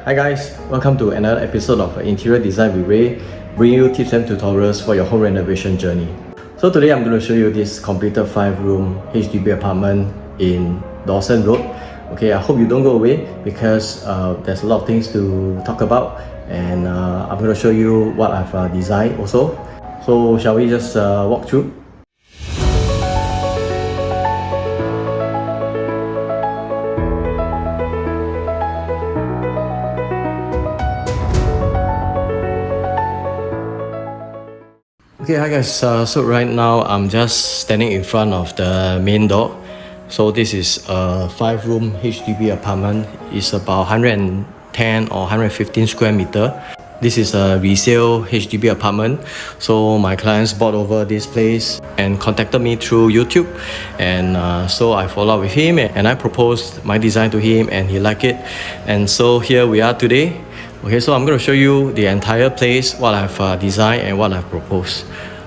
Hi guys, welcome to another episode of Interior Design with Rae, bringing you tips and tutorials for your home renovation journey. So today I'm going to show you this completed 5-room HDB apartment in Dawson Road. Okay, I hope you don't go away because there's a lot of things to talk about, and I'm going to show you what I've designed also. So shall we just walk through? Okay, hi guys, so right now I'm just standing in front of the main door. So this is a 5-room HDB apartment. It's about 110 or 115 square meter. This is a resale HDB apartment. So my clients bought over this place and contacted me through YouTube, and so I followed up with him and I proposed my design to him and he liked it, and so here we are today. Okay, so I'm going to show you the entire place, what I've designed and what I've proposed.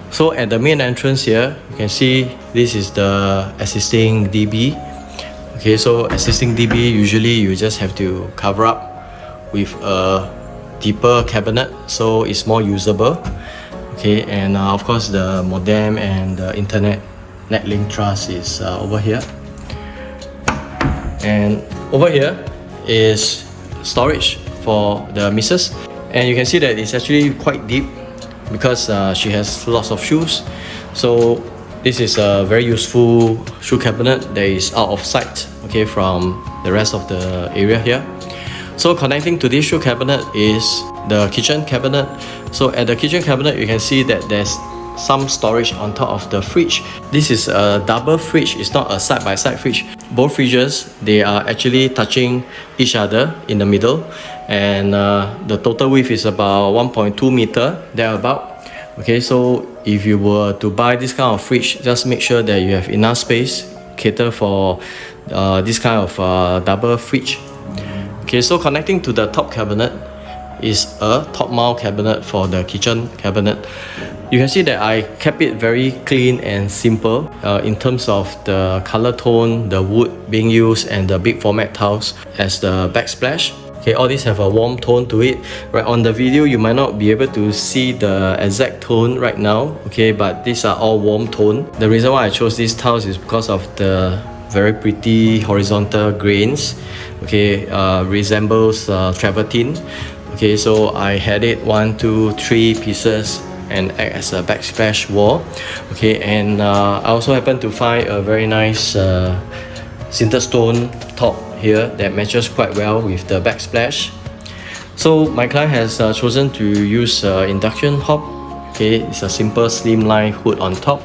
So at the main entrance here, you can see this is the existing DB. Okay, so existing DB, usually you just have to cover up with a deeper cabinet so it's more usable. Okay, and of course the modem and the internet netlink truss is over here. And over here is storage for the missus, and you can see that it's actually quite deep because she has lots of shoes. So this is a very useful shoe cabinet that is out of sight, okay, from the rest of the area here. So connecting to this shoe cabinet is the kitchen cabinet. So at the kitchen cabinet you can see that there's some storage on top of the fridge. This is a double fridge, it's not a side-by-side fridge. Both fridges, they are actually touching each other in the middle, and the total width is about 1.2 meter thereabout. Okay, so if you were to buy this kind of fridge, just make sure that you have enough space cater for this kind of double fridge. Okay, so connecting to the top cabinet is a top mount cabinet for the kitchen cabinet. You can see that I kept it very clean and simple in terms of the color tone, the wood being used, and the big format tiles as the backsplash. Okay, all these have a warm tone to it. Right, on the video you might not be able to see the exact tone right now, okay, but these are all warm tone. The reason why I chose these tiles is because of the very pretty horizontal grains. Okay, resembles travertine. Okay, so I had it 1, 2, 3 pieces and act as a backsplash wall. Okay, and I also happened to find a very nice sinter stone top here that matches quite well with the backsplash. So my client has chosen to use induction hob. Okay, it's a simple slimline hood on top.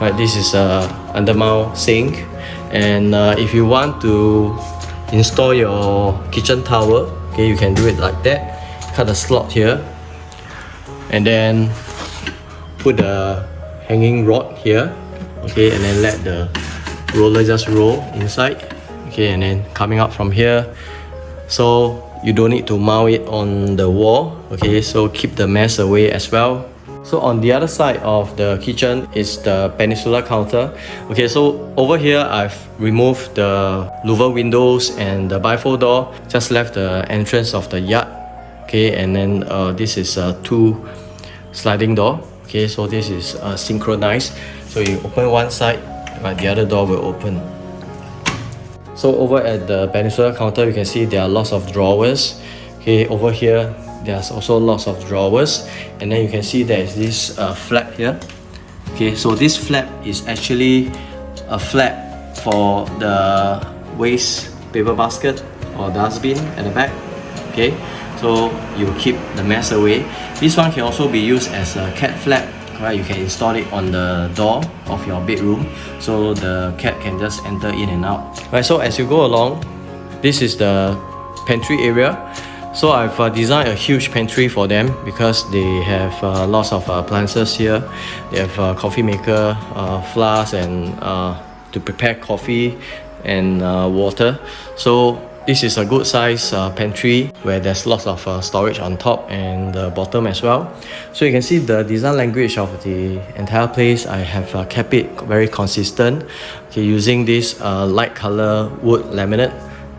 Right, this is a undermount sink, and if you want to install your kitchen towel, okay, you can do it like that. Cut a slot here and then put the hanging rod here, okay, and then let the roller just roll inside. Okay, and then coming up from here, so you don't need to mount it on the wall. Okay, so keep the mess away as well. So on the other side of the kitchen is the peninsula counter. Okay, so over here I've removed the louver windows and the bifold door, just left the entrance of the yard. Okay, and then this is a 2 sliding door. Okay, so this is synchronized, so you open one side but the other door will open. So over at the peninsula counter you can see there are lots of drawers. Okay, over here there's also lots of drawers, and then you can see there's this flap here. Okay, so this flap is actually a flap for the waste paper basket or dustbin at the back. Okay, so you keep the mess away. This one can also be used as a cat flap. Right, you can install it on the door of your bedroom so the cat can just enter in and out. Right, so as you go along, this is the pantry area. So I've designed a huge pantry for them because they have lots of appliances here. They have a coffee maker, flask, and to prepare coffee and water. So this is a good size pantry where there's lots of storage on top and the bottom as well. So you can see the design language of the entire place. I have kept it very consistent, okay, using this light color wood laminate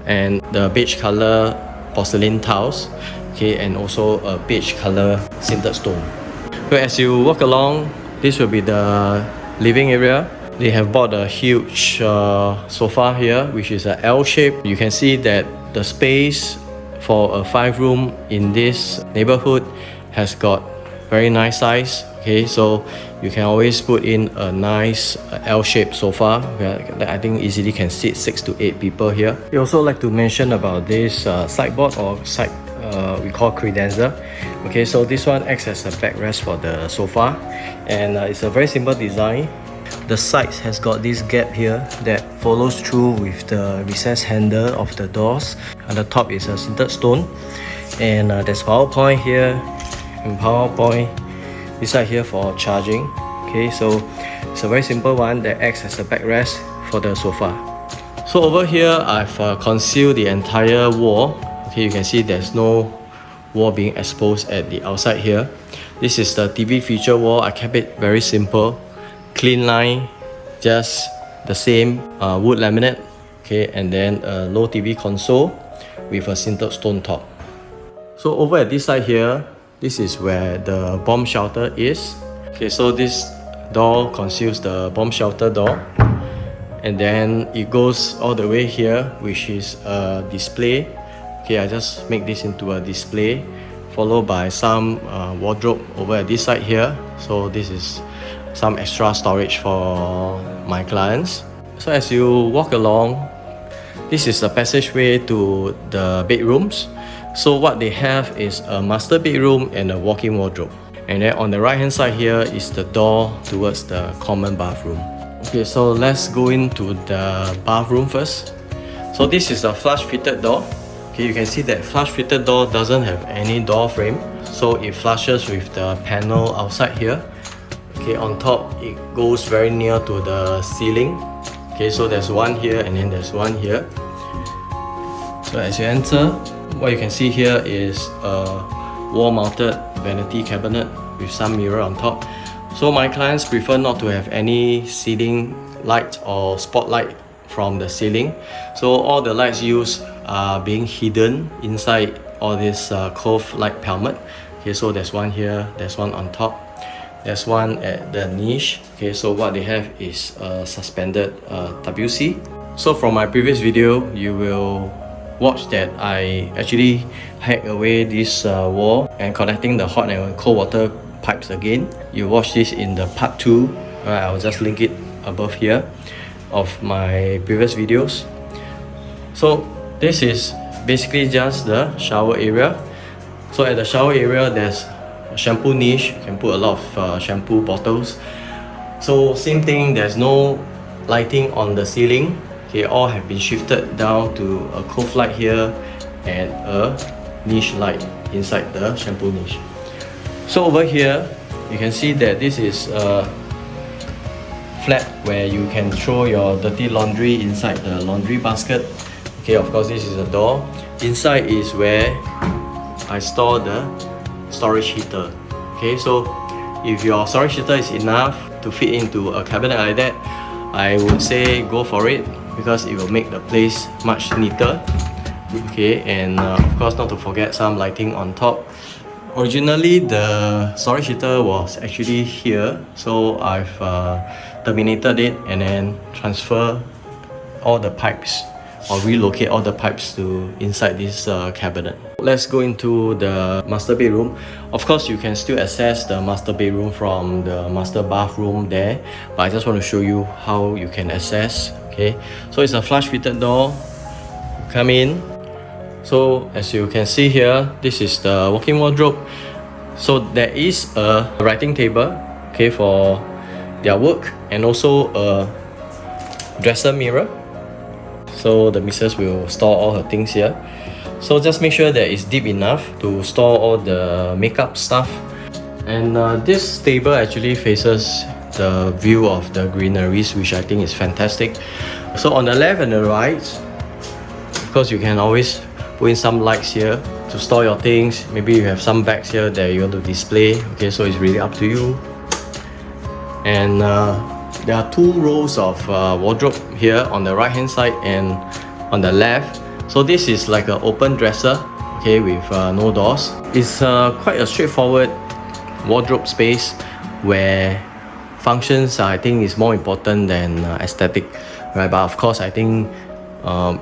and the beige color porcelain tiles, okay, and also a beige color sintered stone. So as you walk along, this will be the living area. They have bought a huge sofa here, which is an L shape. You can see that the space for a 5-room in this neighborhood has got very nice size. Okay, so you can always put in a nice L-shaped sofa that I think easily can sit 6 to 8 people here. We also like to mention about this sideboard or side we call credenza. Okay, so this one acts as a backrest for the sofa, and it's a very simple design. The sides has got this gap here that follows through with the recessed handle of the doors. On the top is a sintered stone, and there's power point here and power point this side here for charging. Okay, so it's a very simple one that acts as a backrest for the sofa. So over here I've concealed the entire wall. Okay, you can see there's no wall being exposed at the outside here. This is the TV feature wall. I kept it very simple, clean line, just the same wood laminate. Okay, and then a low TV console with a sintered stone top. So over at this side here, this is where the bomb shelter is. Okay, so this door conceals the bomb shelter door, and then it goes all the way here, which is a display. Okay, I just make this into a display, followed by some wardrobe over at this side here. So this is some extra storage for my clients. So as you walk along, this is the passageway to the bedrooms. So what they have is a master bedroom and a walk-in wardrobe. And then on the right hand side here is the door towards the common bathroom. Okay, so let's go into the bathroom first. So this is a flush fitted door. Okay, you can see that flush fitted door doesn't have any door frame, so it flushes with the panel outside here. Okay, on top it goes very near to the ceiling. Okay, so there's one here and then there's one here. So as you enter, what you can see here is a wall-mounted vanity cabinet with some mirror on top. So my clients prefer not to have any ceiling light or spotlight from the ceiling. So all the lights used are being hidden inside all this cove-like pelmet. Okay, so there's one here, there's one on top, there's one at the niche. Okay, so what they have is a suspended WC. So from my previous video, you will watch that I actually hack away this wall and connecting the hot and cold water pipes again. You watch this in the part 2. I'll just link it above here of my previous videos. So this is basically just the shower area. So at the shower area there's a shampoo niche. You can put a lot of shampoo bottles. So same thing, there's no lighting on the ceiling. Okay, all have been shifted down to a cove light here and a niche light inside the shampoo niche. So over here you can see that this is a flap where you can throw your dirty laundry inside the laundry basket. Okay, of course this is a door. Inside is where I store the storage heater. Okay, so if your storage heater is enough to fit into a cabinet like that, I would say go for it, because it will make the place much neater. Okay, and of course not to forget some lighting on top. Originally the storage heater was actually here, so I've terminated it and then transfer all the pipes or relocate all the pipes to inside this cabinet. Let's go into the master bedroom. Of course you can still access the master bedroom from the master bathroom there, but I just want to show you how you can access. Okay, so it's a flush fitted door. Come in. So as you can see here, this is the walk-in wardrobe. So there is a writing table, okay, for their work, and also a dresser mirror. So the missus will store all her things here. So just make sure that it's deep enough to store all the makeup stuff. And this table actually faces the view of the greeneries, which I think is fantastic. So on the left and the right, of course you can always put in some lights here to store your things. Maybe you have some bags here that you want to display. Okay, so it's really up to you. And there are 2 rows of wardrobe here on the right hand side and on the left. So this is like an open dresser. okay, with no doors. It's quite a straightforward wardrobe space where functions I think is more important than aesthetic, right? But of course I think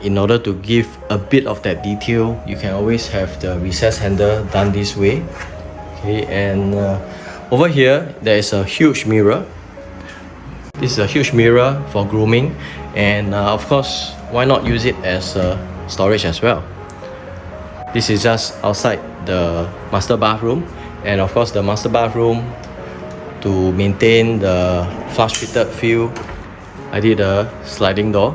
in order to give a bit of that detail, you can always have the recess handle done this way, okay. And over here there is a huge mirror. This is a huge mirror for grooming, and of course why not use it as storage as well. This is just outside the master bathroom, and of course the master bathroom, to maintain the flush fitted feel, I did a sliding door.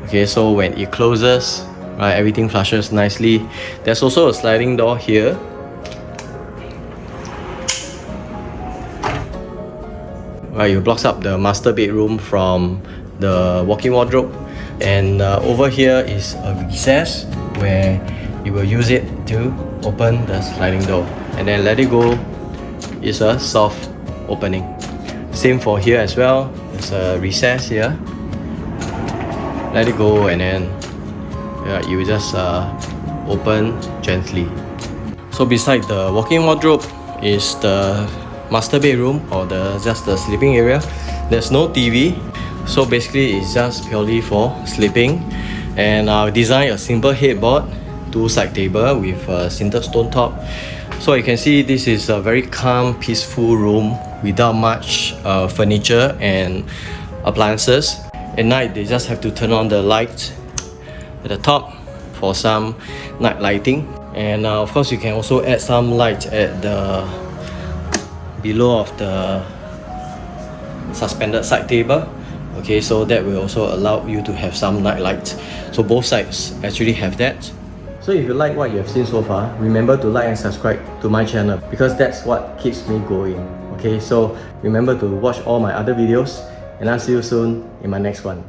Okay, so when it closes, right, everything flushes nicely. There's also a sliding door here. Right, it blocks up the master bedroom from the walk-in wardrobe. And over here is a recess where you will use it to open the sliding door, and then let it go. It's a soft opening. Same for here as well. There's a recess here. Let it go, and then you just open gently. So beside the walk-in wardrobe is the master bedroom, or just the sleeping area. There's no TV, so basically it's just purely for sleeping. And I'll design a simple headboard, 2 side table with a sintered stone top. So you can see this is a very calm, peaceful room without much furniture and appliances. At night they just have to turn on the light at the top for some night lighting. And of course you can also add some light at the below of the suspended side table, okay, so that will also allow you to have some night light. So both sides actually have that. So if you like what you have seen so far, remember to like and subscribe to my channel, because that's what keeps me going. Okay, so remember to watch all my other videos, and I'll see you soon in my next one.